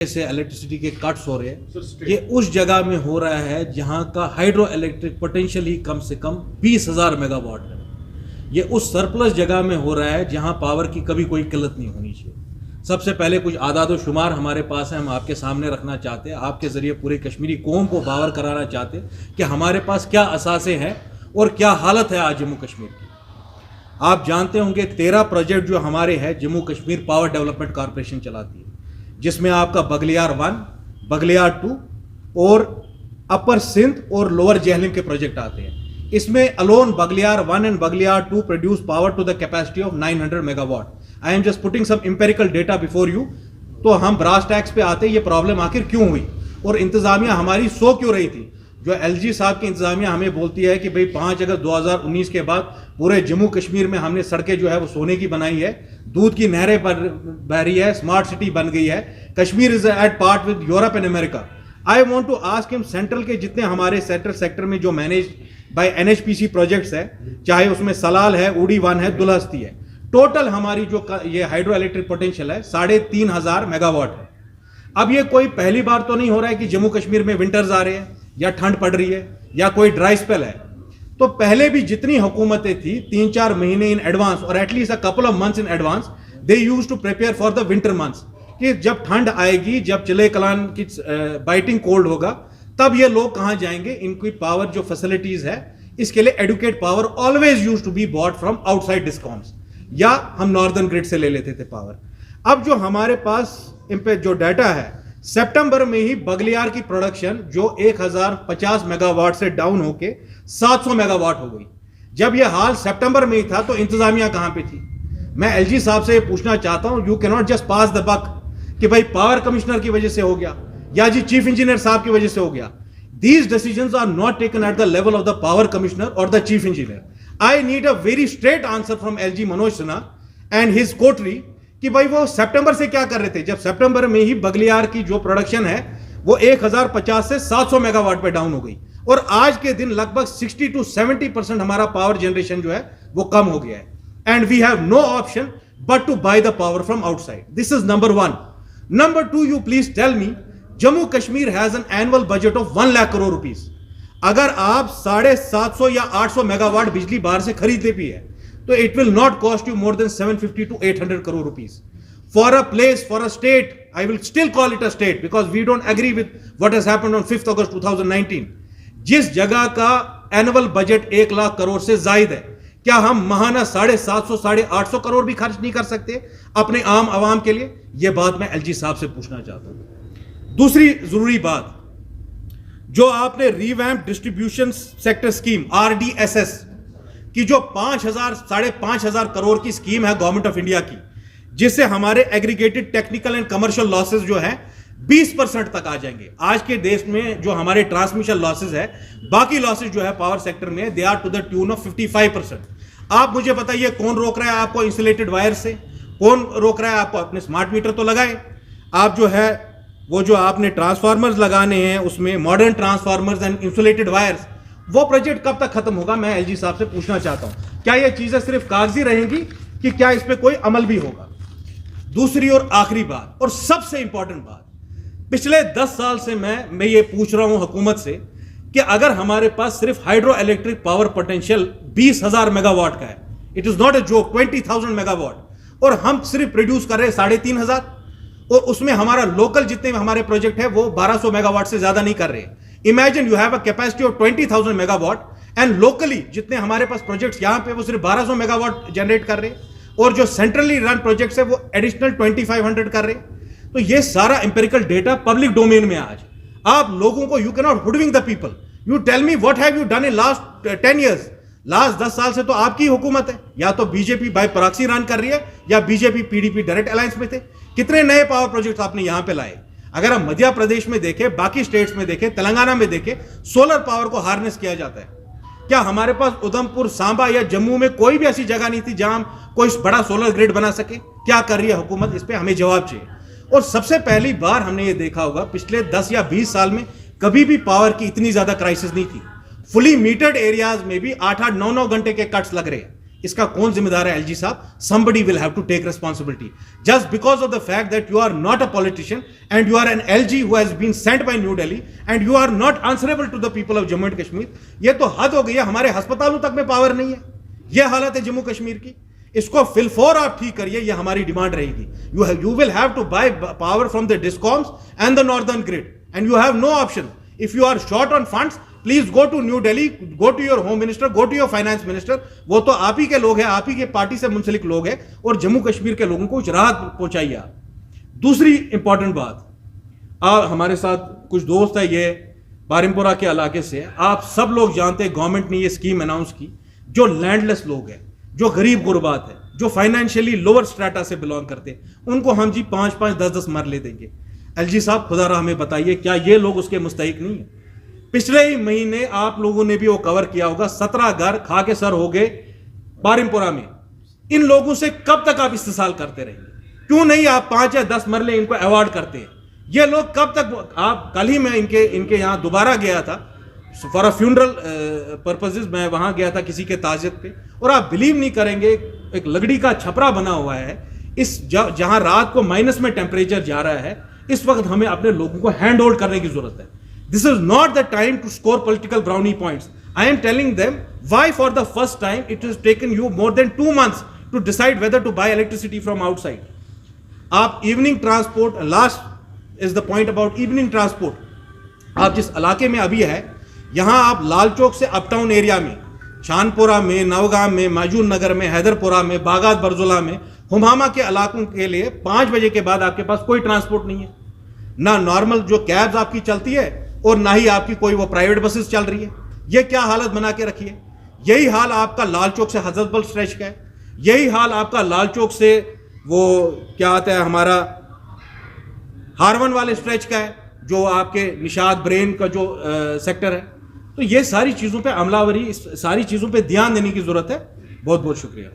से इलेक्ट्रिसिटी के कट्स हो रहे हैं, ये उस जगह में हो रहा है जहां का हाइड्रो इलेक्ट्रिक पोटेंशियल ही कम से कम 20,000 मेगावाट है। ये उस सरप्लस जगह में हो रहा है जहां पावर की कभी कोई किल्लत नहीं होनी चाहिए। सबसे पहले कुछ आदाद शुमार हमारे पास है, हम आपके सामने रखना चाहते हैं, आपके ज़रिए पूरे कश्मीरी कौम को बावर कराना चाहते हैं कि हमारे पास क्या असासे हैं और क्या हालत है आज जम्मू कश्मीर की। आप जानते होंगे 13 प्रोजेक्ट जो हमारे हैं Jammu Kashmir power development corporation चलाती है, जिसमें आपका बगलियार 1, बगलियार 2 और अपर सिंध और लोअर जेहलम के प्रोजेक्ट आते हैं। इसमें अलोन बगलियार 1 एंड Baglihar 2 produce power to the capacity of 900 megawatt. I am just putting some empirical data before you. तो हम ब्रास टैक्स पे आते, ये प्रॉब्लम आखिर क्यों हुई और इंतजामिया हमारी सो क्यों रही थी। जो एलजी साहब की इंतजामिया हमें बोलती है कि भाई 5 अगस्त 2019 के बाद पूरे जम्मू कश्मीर में हमने सड़कें जो है वो सोने की बनाई है, दूध की नहरें बह रही है, स्मार्ट सिटी बन गई है, Kashmir is at part with Europe and America. I want to ask him, central के जितने हमारे सेंट्रल सेक्टर में जो मैनेज बाय एनएचपीसी प्रोजेक्ट्स है, चाहे उसमें सलाल है, उड़ी 1 है, दुलहस्ती है, टोटल हमारी जो ये हाइड्रो इलेक्ट्रिक पोटेंशियल है 3,500 मेगावाट है। अब ये कोई पहली बार तो नहीं हो रहा है कि जम्मू कश्मीर में विंटर्स आ रहे हैं या ठंड पड़ रही है या कोई ड्राई स्पेल है। तो पहले भी जितनी हुकूमतें थी 3-4 महीने इन एडवांस और at least a couple of months in advance they used to prepare for the winter months, कि जब ठंड आएगी, जब चिले कलान की बाइटिंग कोल्ड होगा, तब ये लोग कहां जाएंगे। इनकी पावर जो फैसिलिटीज है इसके लिए adequate power always used to be bought from outside discoms, या हम नॉर्दर्न ग्रिड से ले लेते थे पावर। अब जो हमारे पास इन पे जो डाटा है, सितंबर में ही बगलियार की प्रोडक्शन जो 1050 मेगावाट से डाउन होके 700 मेगावाट हो गई। जब यह हाल सितंबर में ही था तो इंतजामिया कहां पे थी। मैं एलजी साहब से पूछना चाहता हूं, you can not just pass the buck कि भाई पावर कमिश्नर की वजह से हो गया या जी चीफ इंजीनियर साहब की वजह से हो गया। These decisions are not taken at the level of the power commissioner और the chief engineer. I need a very straight answer from LG Manoj Sinha and his coterie कि भाई वो सितंबर से क्या कर रहे थे, जब सितंबर में ही बगलियार की जो प्रोडक्शन है वो 1050 से 700 मेगावाट पे डाउन हो गई और आज के दिन लगभग 60 to 70% हमारा पावर जनरेशन जो है वो कम हो गया है। And we have no option but to buy the power from outside. This is number 1। Number 2, you please tell me, Jammu Kashmir has an annual budget of 1 lakh crore rupees. अगर आप 750 या 800 मेगावाट बिजली बाहर से खरीदते भी है तो it will not cost you more than 750 to 800 crore rupees. For a place, for a state, I will still call it a state because we don't agree with what has happened on 5th August 2019. जिस जगह का annual budget 1 lakh crore से जायद है, क्या हम महाना 750 850 करोड़ भी खर्च नहीं कर सकते अपने आम आवाम के लिए? यह बात मैं एलजी साहब से पूछना चाहता हूं। दूसरी जरूरी बात, जो आपने revamp distribution sector scheme RDSS कि जो 5,000-5,500 करोड़ की स्कीम है गवर्नमेंट ऑफ इंडिया की, जिससे हमारे aggregated technical and commercial losses जो है 20% तक आ जाएंगे। आज के देश में जो हमारे ट्रांसमिशन लॉसेस है, बाकी लॉसेस जो है पावर सेक्टर में, they are to the tune of 55%। आप मुझे बताइए कौन रोक रहा है आपको इंसुलेटेड वायर से, कौन रोक रहा है आपको? अपने स्मार्ट मीटर तो लगाए आप, जो है वो जो आपने ट्रांसफार्मर्स लगाने हैं उसमें modern transformers and insulated wires, वो प्रोजेक्ट कब तक खत्म होगा? मैं एलजी साहब से पूछना चाहता हूं, क्या ये चीजें सिर्फ कागजी रहेंगी कि क्या इस पे कोई अमल भी होगा? दूसरी और आखिरी बात और सबसे इंपॉर्टेंट बात, पिछले 10 साल से मैं ये पूछ रहा हूं हुकूमत से कि अगर हमारे पास सिर्फ hydro electric power potential 20,000 megawatt का है, it is not a joke, 20,000 megawatt, और हम सिर्फ प्रोड्यूस कर रहे हैं 3,500, और उसमें हमारा लोकल जितने हमारे प्रोजेक्ट है वो 1200 मेगावाट से ज्यादा नहीं कर रहे हैं। Imagine you have a capacity of 20,000 megawatt and locally जितने हमारे पास प्रोजेक्ट्स यहां पे वो सिर्फ 1200 मेगावाट जनरेट कर रहे हैं, और जो सेंट्रली रन प्रोजेक्ट्स है वो एडिशनल 2500 कर रहे हैं। तो ये सारा एम्पेरिकल डेटा पब्लिक डोमेन में आज आप लोगों को, you can not hoodwink the people. You tell me what have you done in last 10 years. Last 10 साल से तो आपकी हुकूमत है, या तो बीजेपी बाय प्रॉक्सी रन कर रही है या बीजेपी PDP डायरेक्ट अलायंस में थे। कितने नए पावर प्रोजेक्ट्स आपने यहां पे लाए? अगर हम मध्य प्रदेश में देखें, बाकी स्टेट्स में देखें, तेलंगाना में देखें, सोलर पावर को हार्नेस किया जाता है। क्या हमारे पास उधमपुर, सांबा या जम्मू में कोई भी ऐसी जगह नहीं थी जहां हम कोई बड़ा सोलर ग्रिड बना सके? क्या कर रही है हुकूमत? इस पे हमें जवाब चाहिए। और सबसे पहली बार हमने ये देखा होगा पिछले 10 या 20 साल में कभी भी पावर की इतनी ज्यादा क्राइसिस नहीं थी। फुली मीटर्ड एरियाज में भी 8-8, 9-9 घंटे के कट्स लग रहे हैं। इसका कौन जिम्मेदार है एलजी साहब? Somebody will have to take responsibility. Just because of the fact that you are not a politician and you are an LG who has been sent by New Delhi and you are not answerable to the people of Jammu and Kashmir. ये तो हद हो गई है, हमारे अस्पतालों तक में पावर नहीं है। ये हालत है जम्मू कश्मीर की। इसको फिलफोर आप ठीक करिए, ये हमारी डिमांड रहेगी। You will have to buy power from the discoms and the northern grid and you have no option. If you are short on funds, please go to New Delhi, go to your home minister, go to your finance minister. वो तो आप ही के लोग हैं, आप ही के party से मुंसलिक लोग हैं, और जम्मू कश्मीर के लोगों को कुछ राहत पहुंचाइए आप। दूसरी इंपॉर्टेंट बात, हमारे साथ कुछ दोस्त है ये बारिमपुरा के इलाके से, आप सब लोग जानते हैं गवर्नमेंट ने ये स्कीम अनाउंस की, जो लैंडलेस लोग हैं, जो गरीब गुरबात है, जो फाइनेंशियली लोअर स्ट्रेटा से बिलोंग करते हैं, उनको हम जी 5-5, 10-10 मरले देंगे। एलजी साहब खुदा रहा हमें बताइए, क्या ये लोग उसके मुस्तहिक नहीं है? पिछले ही महीने आप लोगों ने भी वो कवर किया होगा, 17 घर खा के सर हो गए बारिमपुरा में। इन लोगों से कब तक आप इस्तेसाल करते रहेंगे? क्यों नहीं आप 5 या 10 मरले इनको अवार्ड करते हैं? ये लोग कब तक? आप कल ही मैं इनके यहाँ दोबारा गया था फॉर अ फ्यूनरल पर्पसेस, मैं वहां गया था किसी के ताजियत पे, और आप बिलीव नहीं करेंगे, एक लकड़ी का छपरा बना हुआ है इस जहां रात को माइनस में टेम्परेचर जा रहा है। इस वक्त हमें अपने लोगों को हैंड होल्ड करने की जरूरत है। This is not the time to score political brownie points. I am telling them why for the first time it has taken you more than 2 months to decide whether to buy electricity from outside. आप evening transport, last is the point about evening transport. आप जिस इलाके में अभी है, यहाँ आप लाल चौक से अपटाउन एरिया में, शानपुरा में, नवगाम में, माजून नगर में, हैदरपुरा में, बागात बरजुला में, हुमामा के इलाकों के लिए 5 बजे के बाद आपके पास कोई ट्रांसपोर्ट नहीं है। ना नॉर्मल जो कैब्स आपकी चलती है और ना ही आपकी कोई वो प्राइवेट बसेस चल रही है। ये क्या हालत बना के रखी है? यही हाल आपका लाल चौक से हजरतबल स्ट्रेच का है, यही हाल आपका लाल चौक से वो क्या आता है हमारा हारवन वाले स्ट्रेच का है, जो आपके निशात ब्रेन का जो सेक्टर है। तो ये सारी चीज़ों पे अमलावरी, सारी चीज़ों पे ध्यान देने की ज़रूरत है। बहुत बहुत शुक्रिया।